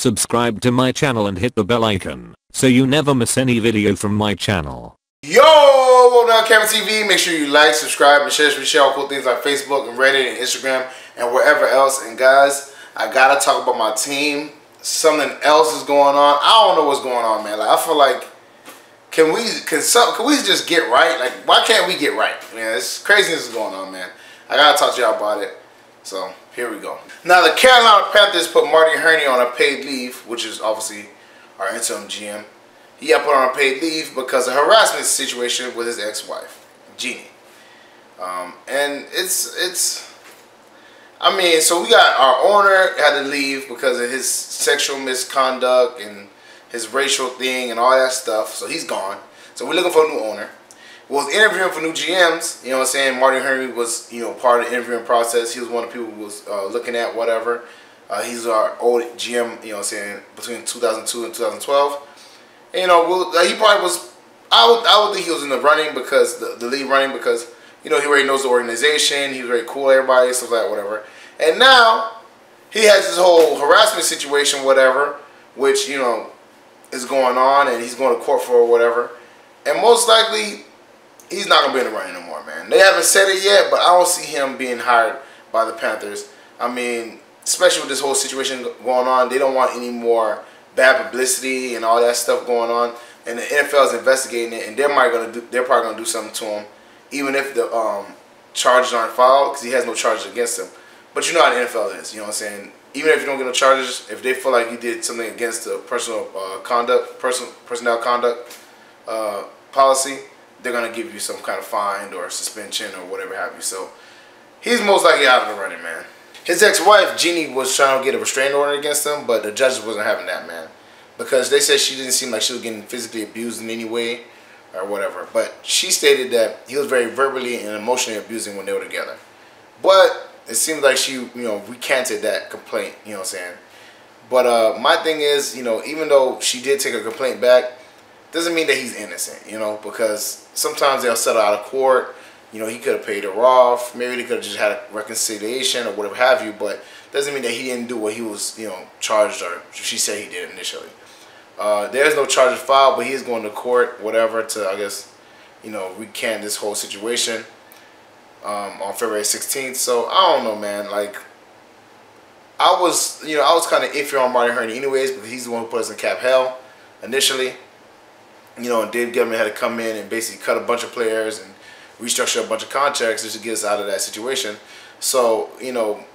subscribe to my channel and hit the bell icon so you never miss any video from my channel. Yo, welcome to LCameraTV. Make sure you like, subscribe, and share all cool things like Facebook and Reddit and Instagram and wherever else. And guys, I gotta talk about my team. Something else is going on. I don't know what's going on, man. Like, I feel like can we just get right? Like, why can't we get right? Man, it's craziness is going on, man. I gotta talk to y'all about it. So here we go. Now the Carolina Panthers put Marty Hurney on a paid leave, which is obviously our interim GM. He got put on a paid leave because of a harassment situation with his ex-wife, Jeannie. And I mean, so we got our owner had to leave because of his sexual misconduct and his racial thing and all that stuff. So he's gone. So we're looking for a new owner. We was interviewing for new GMs. You know what I'm saying? Marty Hurney was, you know, part of the interviewing process. He was one of the people who was looking at whatever. He's our old GM, you know what I'm saying, between 2002 and 2012. And, you know, he probably was, I would think he was in the running because, the lead running because, you know, he already knows the organization. He was very cool with everybody, stuff like that, whatever. And now he has this whole harassment situation, whatever, which, you know, is going on, and he's going to court for or whatever. And most likely, he's not going to be in the running no more, man. They haven't said it yet, but I don't see him being hired by the Panthers. I mean, especially with this whole situation going on, they don't want any more bad publicity and all that stuff going on. And the NFL is investigating it, and they're probably going to do something to him, even if the charges aren't filed, because he has no charges against him. But you know how the NFL is, you know what I'm saying? Even if you don't get no charges, if they feel like you did something against the personnel conduct policy, they're going to give you some kind of fine or suspension or whatever have you. So he's most likely out of the running, man. His ex-wife, Jeannie, was trying to get a restraining order against him, but the judges wasn't having that, man. Because they said she didn't seem like she was getting physically abused in any way or whatever. But she stated that he was very verbally and emotionally abusing when they were together. But it seems like she, you know, recanted that complaint, you know what I'm saying? But my thing is, you know, even though she did take her complaint back, doesn't mean that he's innocent, you know, because sometimes they'll settle out of court. You know, he could have paid her off. Maybe they could have just had a reconciliation or whatever have you, but doesn't mean that he didn't do what he was, you know, charged or she said he did initially. There's no charges filed, but he is going to court, whatever, to, I guess, you know, recant this whole situation on February 16th. So, I don't know, man. Like, I was kind of iffy on Marty Hurney anyways, because he's the one who put us in cap hell initially. You know, and Dave Gettleman had to come in and basically cut a bunch of players and restructure a bunch of contracts just to get us out of that situation. So, you know,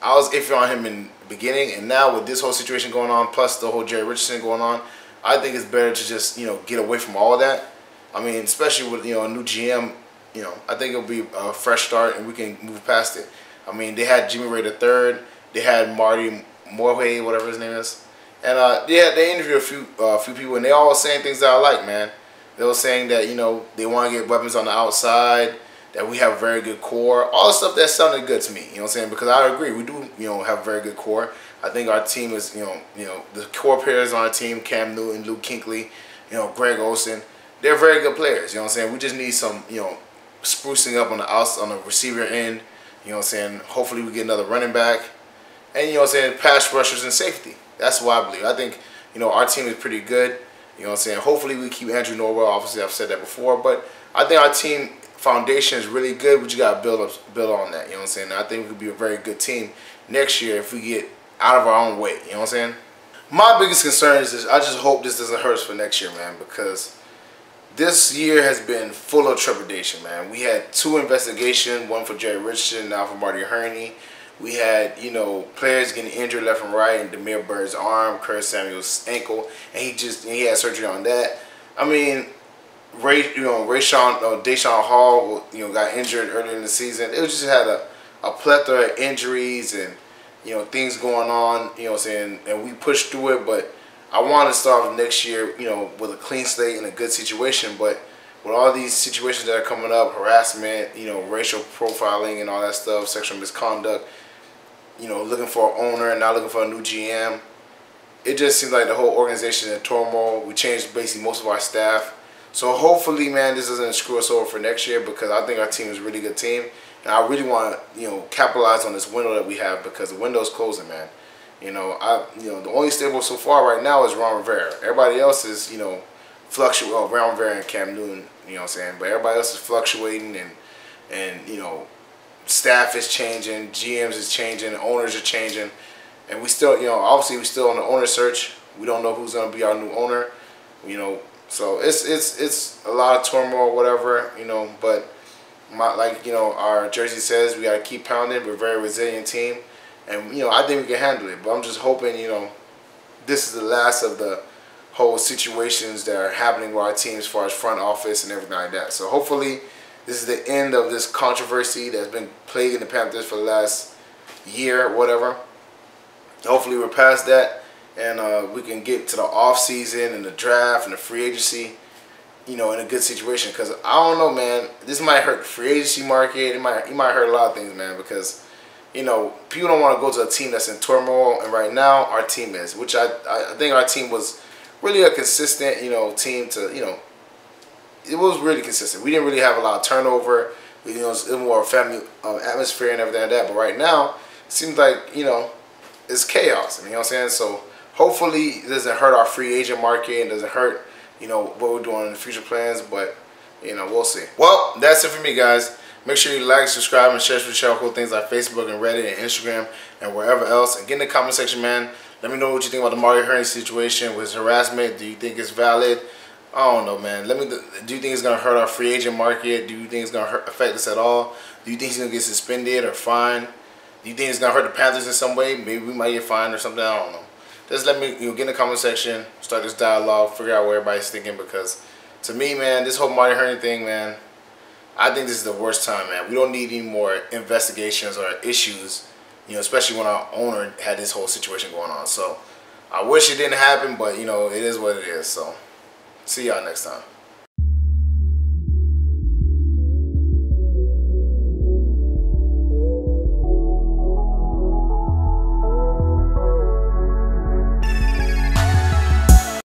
I was iffy on him in the beginning, and now with this whole situation going on, plus the whole Jerry Richardson going on, I think it's better to just, you know, get away from all of that. I mean, especially with, you know, a new GM, you know, I think it'll be a fresh start and we can move past it. I mean, they had Jimmy Ray III, they had Marty Morway, whatever his name is. And yeah, they interviewed a few people, and they all saying things that I like, man. They were saying that, you know, they want to get weapons on the outside, that we have a very good core, all the stuff that sounded good to me. You know what I'm saying? Because I agree, we do, you know, have a very good core. I think our team is, you know, the core players on our team, Cam Newton, Luke Kinkley, you know, Greg Olsen, they're very good players. You know what I'm saying? We just need some, you know, sprucing up on the receiver end. You know what I'm saying? Hopefully we get another running back, and you know what I'm saying, pass rushers and safety. That's what I believe. I think, you know, our team is pretty good. You know what I'm saying? Hopefully we keep Andrew Norwell. Obviously, I've said that before. But I think our team foundation is really good. We just got to build on that. You know what I'm saying? I think we could be a very good team next year if we get out of our own way. You know what I'm saying? My biggest concern is this. I just hope this doesn't hurt us for next year, man. Because this year has been full of trepidation, man. We had 2 investigations. One for Jerry Richardson, now for Marty Hurney. We had, you know, players getting injured left and right, and Demir Bird's arm, Curtis Samuel's ankle, and he had surgery on that. I mean, Deshaun Hall, you know, got injured earlier in the season. It was just had a plethora of injuries and, you know, things going on. You know what I'm saying? And we pushed through it, but I want to start next year, you know, with a clean slate and a good situation. But with all these situations that are coming up, harassment, you know, racial profiling and all that stuff, sexual misconduct, you know, looking for an owner and not looking for a new GM. It just seems like the whole organization is in turmoil. We changed basically most of our staff. So hopefully, man, this doesn't screw us over for next year, because I think our team is a really good team. And I really want to, you know, capitalize on this window that we have, because the window's closing, man. The only stable so far right now is Ron Rivera. Everybody else is, fluctuating. Well, Ron Rivera and Cam Newton, you know what I'm saying? But everybody else is fluctuating, and staff is changing, GMs is changing, owners are changing, and we still, obviously we still on the owner search. We don't know who's gonna be our new owner, So it's a lot of turmoil, whatever, But our jersey says, we gotta keep pounding. We're a very resilient team. And, I think we can handle it. But I'm just hoping, this is the last of the whole situations that are happening with our team as far as front office and everything like that. So hopefully this is the end of this controversy that's been plaguing the Panthers for the last year, whatever. Hopefully we're past that, and we can get to the off season and the draft and the free agency, in a good situation. Because I don't know, man, this might hurt the free agency market. It might hurt a lot of things, man, because people don't want to go to a team that's in turmoil, and right now our team is, which I think our team was really a consistent, team to, it was really consistent. We didn't really have a lot of turnover. It was more family atmosphere and everything like that. But right now, it seems like, it's chaos. You know what I'm saying? So hopefully it doesn't hurt our free agent market. It doesn't hurt, what we're doing in the future plans. But, we'll see. Well, that's it for me, guys. Make sure you like, subscribe, and share cool things like Facebook and Reddit and Instagram and wherever else. And get in the comment section, man. Let me know what you think about the Marty Hurney situation with harassment. Do you think it's valid? I don't know, man. Do you think it's going to hurt our free agent market? Do you think it's going to affect us at all? Do you think he's going to get suspended or fined? Do you think it's going to hurt the Panthers in some way? Maybe we might get fined or something. I don't know. Just let me get in the comment section, start this dialogue, figure out what everybody's thinking. Because to me, man, this whole Marty Hurney thing, man, I think this is the worst time, man. We don't need any more investigations or issues, especially when our owner had this whole situation going on. So I wish it didn't happen, but, it is what it is. So see y'all next time.